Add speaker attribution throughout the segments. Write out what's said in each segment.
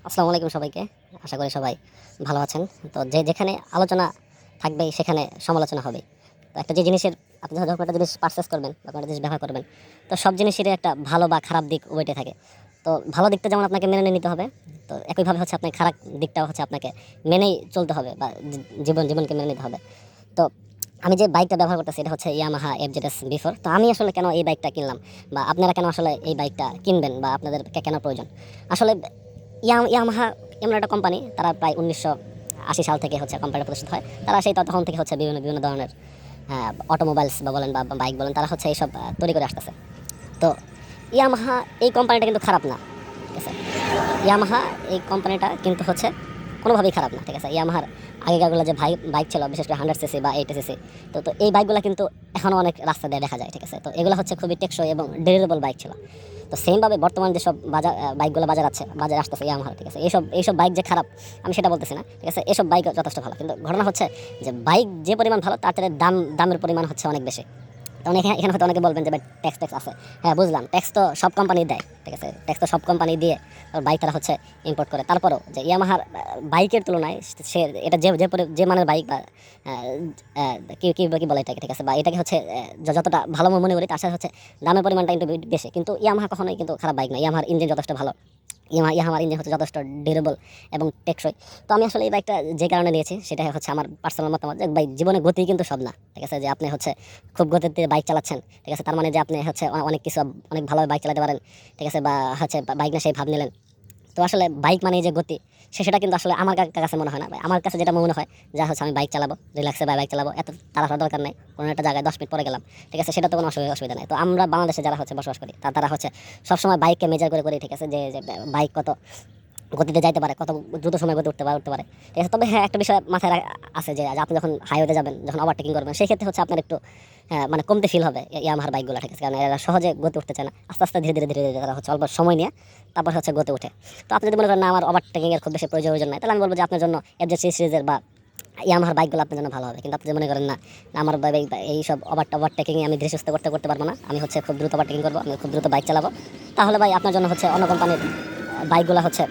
Speaker 1: আসসালামু আলাইকুম সবাইকে। আশা করি সবাই ভালো আছেন। তো যেখানে আলোচনা থাকবে সেখানে সমালোচনা হবে। তো একটা যে জিনিসের আপনি যখন একটা জিনিস পারচেজ করবেন বা কোনো একটা জিনিস ব্যবহার করবেন, তো সব জিনিসেরই একটা ভালো বা খারাপ দিক উভয়টাই থাকে। তো ভালো দিকটা যেমন আপনাকে মেনে নিতে হবে, তো একইভাবে হচ্ছে আপনার খারাপ দিকটাও হচ্ছে আপনাকে মেনেই চলতে হবে বা জীবনকে মেনে নিতে হবে। তো আমি যে বাইকটা ব্যবহার করতেছি এটা হচ্ছে ইয়ামাহা এফজেডএস বি4। তো আমি আসলে কেন এই বাইকটা কিনলাম বা আপনারা কেন আসলে এই বাইকটা কিনবেন বা আপনাদের কেন প্রয়োজন? আসলে ইয়ামাহা এমন একটা কোম্পানি, তারা প্রায় 1980 সাল থেকে হচ্ছে কোম্পানিটা প্রতিষ্ঠিত হয়। তারা সেই তখন থেকে হচ্ছে বিভিন্ন বিভিন্ন ধরনের অটোমোবাইলস বা বলেন বা বাইক বলেন, তারা হচ্ছে এইসব তৈরি করে আসতেছে। তো ইয়ামাহা এই কোম্পানিটা কিন্তু খারাপ না, ঠিক আছে? ইয়ামাহা এই কোম্পানিটা কিন্তু হচ্ছে কোনোভাবেই খারাপ না, ঠিক আছে? ইয়ামাহার আগেকারগুলো যে বাইক ছিল, বিশেষ করে 100 সিসি বা 80 সিসি, তো এই বাইকগুলো কিন্তু এখনও অনেক রাস্তা দিয়ে দেখা যায়, ঠিক আছে? তো এগুলো হচ্ছে খুবই টেকসই এবং ডিউরেবল বাইক ছিল। তো সেমভাবে বর্তমান যেসব বাইকগুলো বাজারে আসতেছে ইয়ামাহার, ঠিক আছে? এইসব বাইক যে খারাপ আমি সেটা বলতেছি না, ঠিক আছে? এসব বাইক যথেষ্ট ভালো, কিন্তু ঘটনা হচ্ছে যে বাইক যে পরিমাণ ভালো তার থেকে দামের পরিমাণ হচ্ছে অনেক বেশি। তখন এখানে হয়তো অনেকে বলবেন যে ভাই ট্যাক্স আছে। হ্যাঁ, বুঝলাম, ট্যাক্স তো সব কোম্পানি দেয়, ঠিক আছে? ট্যাক্স তো সব কোম্পানি দিয়ে বাইক তারা হচ্ছে ইম্পোর্ট করে। তারপরেও যে ইয়ামাহার বাইকের তুলনায় সে এটা যে মানের বাইক বা কি বলে এটাকে, ঠিক আছে? বা এটাকে হচ্ছে যতটা ভালো মনে করি তার সাথে হচ্ছে দামের পরিমাণটা কিন্তু বেশি। কিন্তু ইয়ামাহা কখনোই কিন্তু খারাপ বাইক না। ইয়ামাহার ইঞ্জিন যথেষ্ট ভালো। ইয়ামাহার ইঞ্জিন হচ্ছে যথেষ্ট ডিউরেবল এবং টেকসই। তো আমি আসলে এই বাইকটা যে কারণে নিয়েছি সেটা হচ্ছে আমার পার্সোনাল মতামত যে ভাই জীবনে গতি কিন্তু সব না, ঠিক আছে? যে আপনি হচ্ছে খুব গতিতে বাইক চালাচ্ছেন, ঠিক আছে, তার মানে যে আপনি হচ্ছে অনেক কিছু অনেক ভালোভাবে বাইক চালাতে পারেন, ঠিক আছে? বা হচ্ছে বাইক না সেই ভাব নিলেন। তো আসলে বাইক মানে যে গতি, সেটা কিন্তু আসলে আমার কাছে মনে হয় না। আমার কাছে যেটা মনে হয় যা হচ্ছে আমি বাইক চালাবো রিল্যাক্সে, বাইক চালাবো, এত তাড়াহুড়া দরকার নেই। কোনো একটা জায়গায় 10 মিনিট পরে গেলাম, ঠিক আছে? সেটা তো কোনো অসুবিধা নেই। তো আমরা বাংলাদেশে যারা হচ্ছে বসবাস করি তারা হচ্ছে সবসময় বাইককে মেজার করে, ঠিক আছে, যে বাইক কত গতিতে যাইতে পারে, কত দ্রুত সময় গতি উঠতে পারে, ঠিক আছে? তবে হ্যাঁ, একটা বিষয় মাথায় আছে যে আপনি যখন হাইওয়েতে যাবেন, যখন ওভারটেকিং করবেন, সেই ক্ষেত্রে হচ্ছে আপনার একটু মানে কমতে ফিল হবে ইয়ামাহার বাইকগুলো, ঠিক আছে? কারণ এরা সহজে গতি উঠতে চায় না, আস্তে আস্তে ধীরে তারা হচ্ছে অল্প সময় নিয়ে তারপর হচ্ছে গতি উঠে। তো আপনি যদি মনে করেন না আমার ওভারটেকিংয়ের খুব বেশি প্রয়োজন নাই, তাহলে আমি বলবো যে আপনার জন্য এফজেড সিরিজের বা ইয়ামাহার বাইকগুলো আপনার জন্য ভালো হবে। কিন্তু আপনি যদি মনে করেন না আমার এইসব ওভারটেকিংয়ে আমি ধীরে সুস্থে করতে পারবো না, আমি হচ্ছে খুব দ্রুত ওভারটেকিং করবো, আমি খুব দ্রুত বাইক চালাবো, তাহলে ভাই আপনার জন্য হচ্ছে অন্য কোম্পানির বাইকগুলো হচ্ছে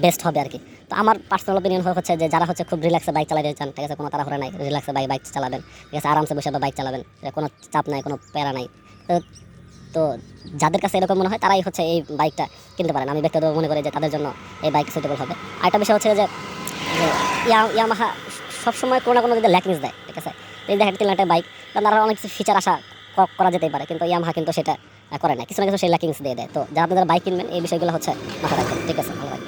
Speaker 1: বেস্ট হবে আর কি। তো আমার পার্সোনাল ওপিনিয়ন হচ্ছে যে যারা হচ্ছে খুব রিল্যাক্সে বাইক চালাতে চান, ঠিক আছে, কোনো তাড়াহুড়া নাই, রিল্যাক্সে বাইক চালাবেন, ঠিক আছে, আরামসে বসে বাইক চালাবেন, কোনো চাপ নাই, কোনো প্যারা নাই। তো তো যাদের কাছে এরকম মনে হয় তারাই হচ্ছে এই বাইকটা কিনতে পারেন। আমি ব্যক্তিগত মনে করি যে তাদের জন্য এই বাইক সুইটেবল হবে। আরেকটা বিষয় হচ্ছে যে ইয়ামাহা সবসময় কোনো না কোনো যদি ল্যাকিংস দেয়, ঠিক আছে? এই দেখেন 3 লাখের বাইক, তারা অনেক কিছু ফিচার আশা করা যেতেই পারে, কিন্তু ইয়ামাহা কিন্তু সেটা করে না, কিছু না কিছু সেই ল্যাকিংস দিয়ে দেয়। তো যারা আপনারা বাইক কিনবেন এই বিষয়গুলো হচ্ছে মাথায় রাখবেন, ঠিক আছে? ভালো থাকবেন।